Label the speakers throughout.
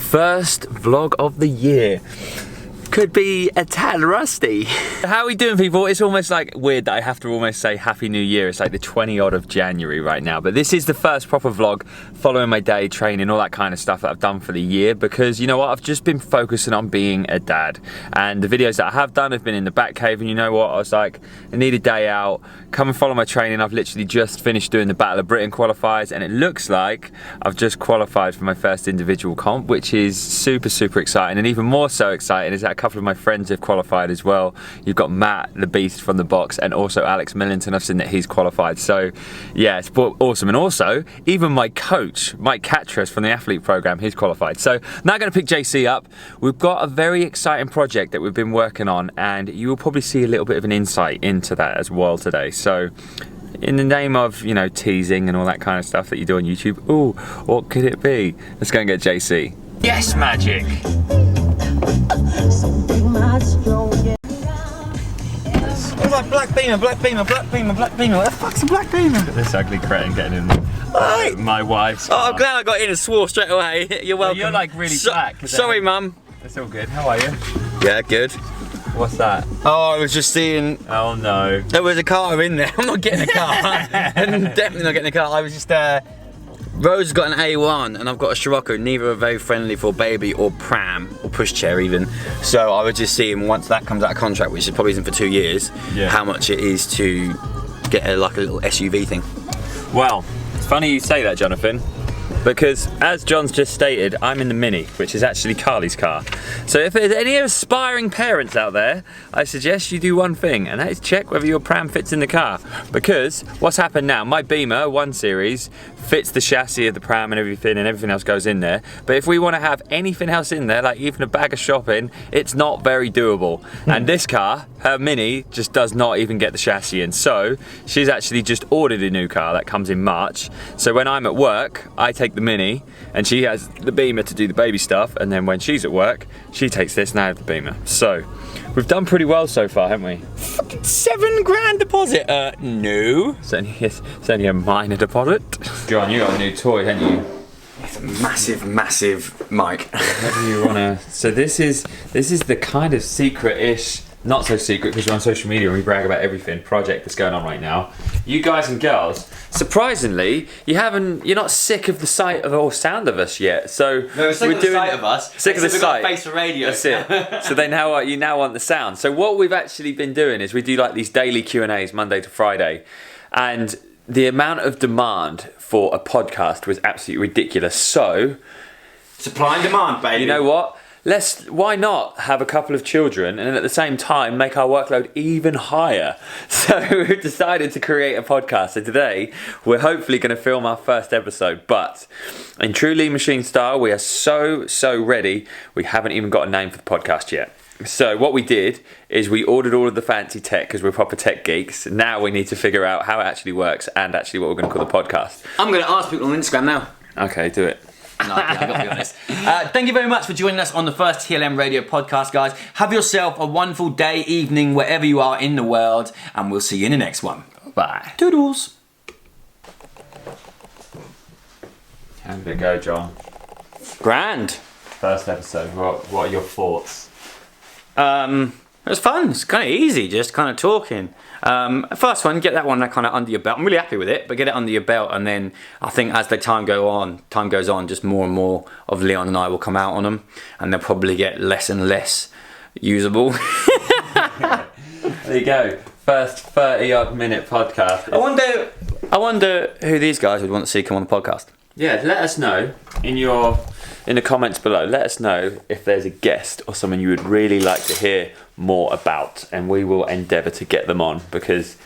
Speaker 1: First vlog of the year. Could be a tad rusty. How are we doing, people? It's almost like weird that I have to almost say Happy New Year. It's like the 20-odd of January right now. But this is the first proper vlog following my day, training, all that kind of stuff that I've done for the year. Because you know what? I've just been focusing on being a dad. And the videos that I have done have been in the back cave. And you know what? I was like, I need a day out. Come and follow my training. I've literally just finished doing the Battle of Britain qualifiers. And it looks like I've just qualified for my first individual comp, which is super, super exciting. And even more so exciting is that a couple of my friends have qualified as well. You've got Matt, the Beast from the box, and also Alex Millington. I've seen that he's qualified. So yeah, it's awesome. And also, even my coach, Mike Catras from the athlete program, he's qualified. So now going to pick JC up. We've got a very exciting project that we've been working on, and you will probably see a little bit of an insight into that as well today. So in the name of, you know, teasing and all that kind of stuff that you do on YouTube, ooh, what could it be? Let's go and get JC. Yes, magic.
Speaker 2: It's like black beamer. What the fuck's a black beamer?
Speaker 1: This ugly cretin getting in my wife's car.
Speaker 2: Oh, I'm glad I got in and swore straight away. You're welcome.
Speaker 1: You're like really black.
Speaker 2: Sorry, Mum.
Speaker 1: It's all good. How are you?
Speaker 2: Yeah, good.
Speaker 1: What's that?
Speaker 2: Oh, I was just seeing.
Speaker 1: Oh no.
Speaker 2: There was a car in there. I'm not getting a car. I'm definitely not getting a car. I was just Rose has got an A1 and I've got a Scirocco. Neither are very friendly for baby or pram or pushchair even. So I was just seeing once that comes out of contract, which is probably isn't for 2 years, how much it is to get like a little SUV thing.
Speaker 1: Well, it's funny you say that, Jonathan, because as John's just stated, I'm in the Mini, which is actually Carly's car. So if there's any aspiring parents out there, I suggest you do one thing, and that is check whether your pram fits in the car. Because what's happened now, my Beamer 1 Series fits the chassis of the pram and everything else goes in there. But if we want to have anything else in there, like even a bag of shopping, it's not very doable. And this car, her Mini, just does not even get the chassis in. So she's actually just ordered a new car that comes in March. So when I'm at work, I take the Mini and she has the Beamer to do the baby stuff, and then when she's at work, she takes this and I have the Beamer. So we've done pretty well so far, haven't we?
Speaker 2: Fucking $7 grand deposit? No.
Speaker 1: It's only a minor deposit. John, you got a new toy, haven't you?
Speaker 2: It's a massive, massive mic.
Speaker 1: What do you wanna? So this is the kind of secret-ish, not so secret because we're on social media and we brag about everything, project that's going on right now. You guys and girls, surprisingly, you're not sick of the sight of or sound of us yet. So
Speaker 2: no, we're sick of the sight of us.
Speaker 1: Sick of the sight.
Speaker 2: Face for radio.
Speaker 1: That's it. So you now want the sound. So what we've actually been doing is we do like these daily Q&As Monday to Friday, and the amount of demand for a podcast was absolutely ridiculous. So
Speaker 2: supply and demand, baby.
Speaker 1: You know what? Why not have a couple of children and at the same time make our workload even higher? So we've decided to create a podcast. So today we're hopefully going to film our first episode, but in true TheLeanMachines style, we are so ready. We haven't even got a name for the podcast yet. So what we did is we ordered all of the fancy tech because we're proper tech geeks. Now we need to figure out how it actually works and actually what we're going to call the podcast.
Speaker 2: I'm going to ask people on Instagram now.
Speaker 1: Okay, do it.
Speaker 2: No, I've got to be honest. Thank you very much for joining us on the first TLM radio podcast, guys. Have yourself a wonderful day, evening, wherever you are in the world, and we'll see you in the next one.
Speaker 1: Bye.
Speaker 2: Toodles.
Speaker 1: How did it go, John?
Speaker 2: Grand.
Speaker 1: First episode, what are your thoughts?
Speaker 2: It was fun. It's kind of easy, just kind of talking. First one, get that one kind of under your belt. I'm really happy with it, but get it under your belt, and then I think as the time goes on, just more and more of Leon and I will come out on them, and they'll probably get less and less usable.
Speaker 1: There you go. First 30-odd minute podcast.
Speaker 2: I wonder who these guys would want to see come on the podcast.
Speaker 1: Yeah, let us know in the comments below. Let us know if there's a guest or someone you would really like to hear more about, and we will endeavour to get them on because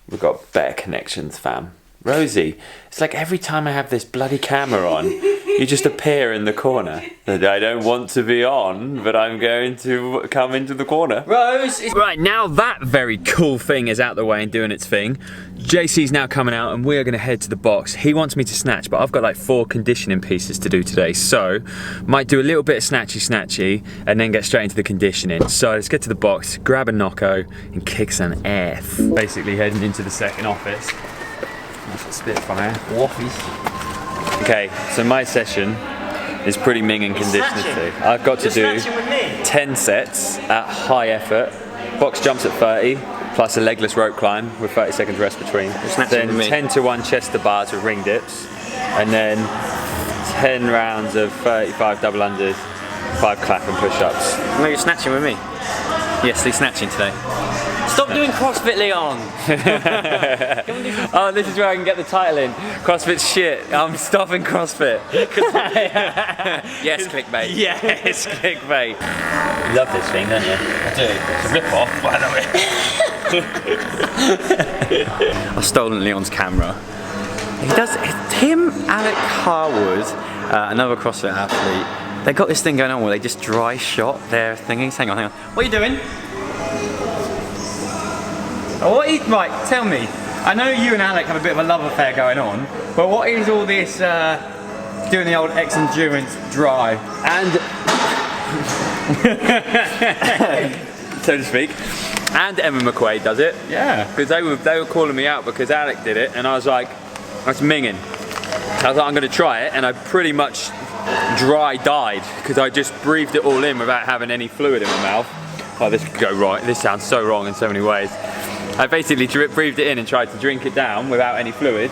Speaker 1: we've got better connections, fam. Rosie, it's like every time I have this bloody camera on, you just appear in the corner. I don't want to be on, but I'm going to come into the corner.
Speaker 2: Rose!
Speaker 1: Right, now that very cool thing is out the way and doing its thing, JC's now coming out and we're going to head to the box. He wants me to snatch, but I've got like 4 conditioning pieces to do today, so might do a little bit of snatchy and then get straight into the conditioning. So let's get to the box, grab a knocko and kick some ass. Basically heading into the second office. That's a Spitfire.
Speaker 2: Waffles.
Speaker 1: Okay, so my session is pretty minging conditions too. I've got to do 10 sets at high effort, box jumps at 30, plus a legless rope climb with 30 seconds rest between. Then 10 to 1 chest to bars with ring dips, and then 10 rounds of 35 double unders, 5 clap and push-ups.
Speaker 2: No, you're snatching with me. Yes, he's snatching today. Stop doing CrossFit, Leon!
Speaker 1: Oh, this is where I can get the title in. CrossFit's shit. I'm stopping CrossFit.
Speaker 2: Yes, clickbait.
Speaker 1: Yes, clickbait. You love this thing, don't you?
Speaker 2: I do. It's a rip-off, by the way. I've stolen Leon's camera. He does. Him, Alec Harwood, another CrossFit athlete. They got this thing going on where they just dry shot their thingies. Hang on. What are you doing? Right, tell me. I know you and Alec have a bit of a love affair going on, but what is all this doing the old X endurance dry?
Speaker 1: And so to speak. And Emma McQuaid does it.
Speaker 2: Yeah.
Speaker 1: Because they were calling me out because Alec did it, and I was like, that's minging. I was like, I'm going to try it, and I pretty much dry died because I just breathed it all in without having any fluid in my mouth. Oh, this could go right. This sounds so wrong in so many ways. I basically breathed it in and tried to drink it down without any fluid,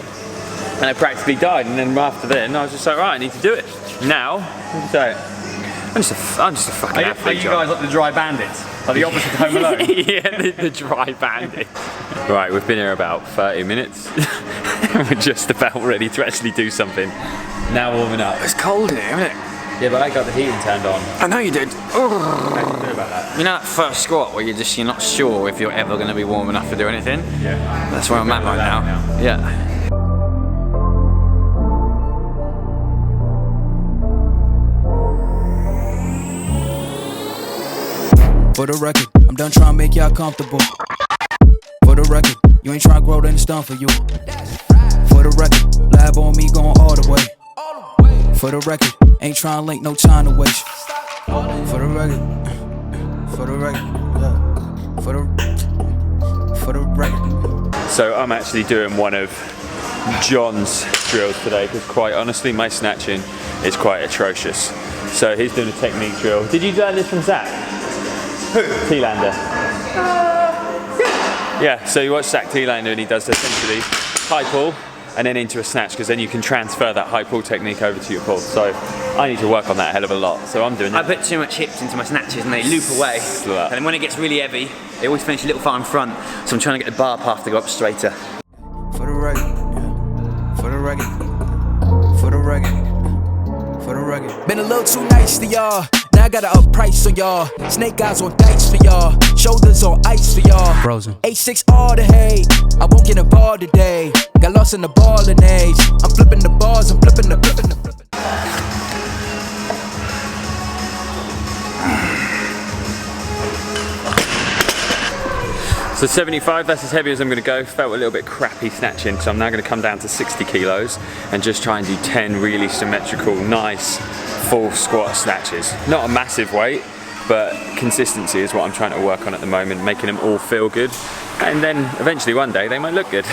Speaker 1: and I practically died. And then after then, I was just like, right, I need to do it now. So I'm just a fucking athlete.
Speaker 2: Are you guys like the dry bandits? Like the opposite of Home Alone?
Speaker 1: Yeah, the dry bandits. Right, we've been here about 30 minutes. We're just about ready to actually do something. Now warming up.
Speaker 2: It's cold here, isn't it?
Speaker 1: Yeah, but I got the heating turned on.
Speaker 2: I know you did.
Speaker 1: How do you feel about that?
Speaker 2: You know that first squat where you're not sure if you're ever going to be warm enough to do anything?
Speaker 1: Yeah.
Speaker 2: That's where I'm at right now. Yeah.
Speaker 3: For the record, I'm done trying to make y'all comfortable. For the record, you ain't trying to grow, then it's done for you. For the record, lab on me going all the way. For the record, ain't trying to link, no time to waste. For the record, yeah. For the record.
Speaker 1: So I'm actually doing one of John's drills today because quite honestly my snatching is quite atrocious. So he's doing a technique drill. Did you learn this from Zach? Who? T-Lander. Yeah, so you watch Zach T-Lander and he does essentially high pull and then into a snatch, because then you can transfer that high pull technique over to your pull. So I need to work on that a hell of a lot. So I'm doing that.
Speaker 2: I put too much hips into my snatches and they loop away. And then when it gets really heavy, they always finish a little far in front. So I'm trying to get the bar path to go up straighter.
Speaker 3: For the record, for the record, for the record, for the record. Been a little too nice to y'all. Now I gotta up price on y'all. Snake eyes on dice for y'all. Shoulders on ice for y'all. Frozen. H6 all the hate. I won't get involved today. Got lost in the ballin' age. I'm flipping the bars. I'm flipping the.
Speaker 1: So 75, that's as heavy as I'm going to go. Felt a little bit crappy snatching, so I'm now going to come down to 60 kilos and just try and do 10 really symmetrical, nice, full squat snatches. Not a massive weight, but consistency is what I'm trying to work on at the moment, making them all feel good. And then eventually one day they might look good.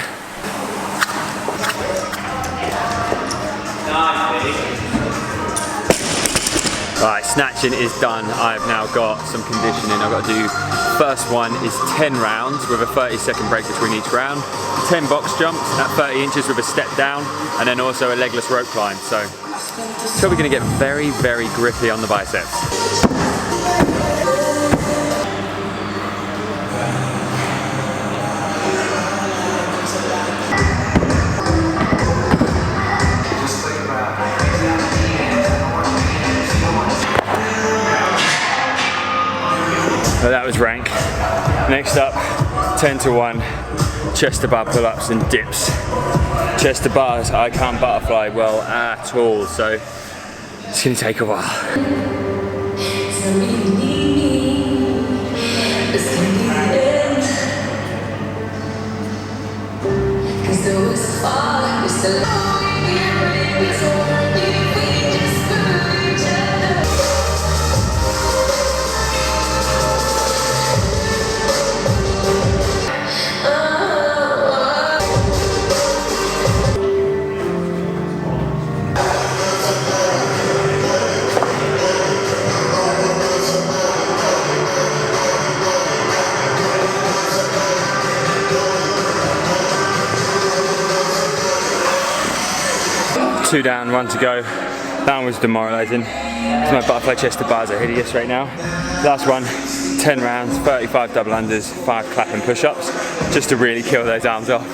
Speaker 1: Right, snatching is done. I've now got some conditioning. I've got to do, first one is 10 rounds with a 30-second break between each round, 10 box jumps at 30 inches with a step down, and then also a legless rope climb. So it's probably going to get very, very grippy on the biceps. So that was rank. Next up, 10 to 1, chest to bar pull-ups and dips. Chest to bars, I can't butterfly well at all, so it's gonna take a while. 2 down, 1 to go. That one was demoralising. My butterfly chest to bars are hideous right now. Last one, 10 rounds, 35 double unders, 5 clapping push-ups, just to really kill those arms off.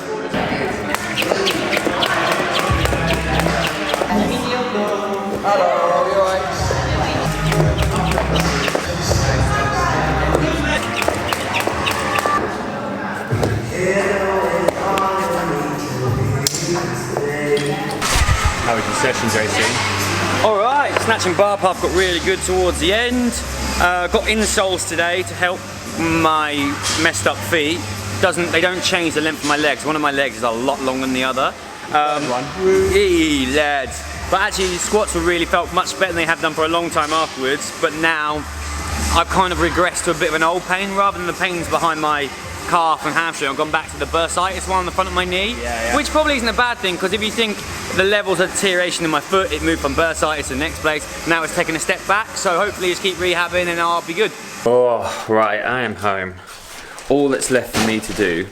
Speaker 1: How was your session, JC?
Speaker 2: Alright, snatching bar puff got really good towards the end. Got insoles today to help my messed up feet. They don't change the length of my legs. One of my legs is a lot longer than the other. Lads. But actually squats were really felt much better than they have done for a long time afterwards. But now I've kind of regressed to a bit of an old pain rather than the pains behind my calf and hamstring. I've gone back to the bursitis one on the front of my knee, which probably isn't a bad thing, because if you think the levels of deterioration in my foot, it moved from bursitis to the next place. Now it's taken a step back, so hopefully just keep rehabbing and I'll be good.
Speaker 1: Oh, right, I am home. All that's left for me to do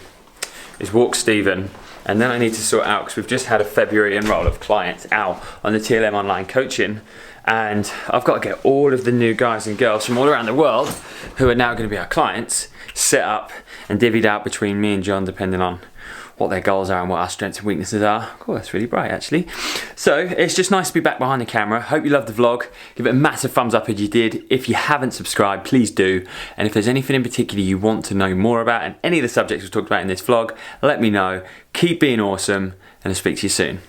Speaker 1: is walk Stephen, and then I need to sort out, because we've just had a February enroll of clients out on the TLM online coaching, and I've got to get all of the new guys and girls from all around the world who are now going to be our clients set up and divvied out between me and John, depending on what their goals are and what our strengths and weaknesses are. Oh, that's really bright actually. So it's just nice to be back behind the camera. Hope you loved the vlog. Give it a massive thumbs up if you did. If you haven't subscribed, please do. And if there's anything in particular you want to know more about and any of the subjects we talked about in this vlog, let me know. Keep being awesome, and I'll speak to you soon.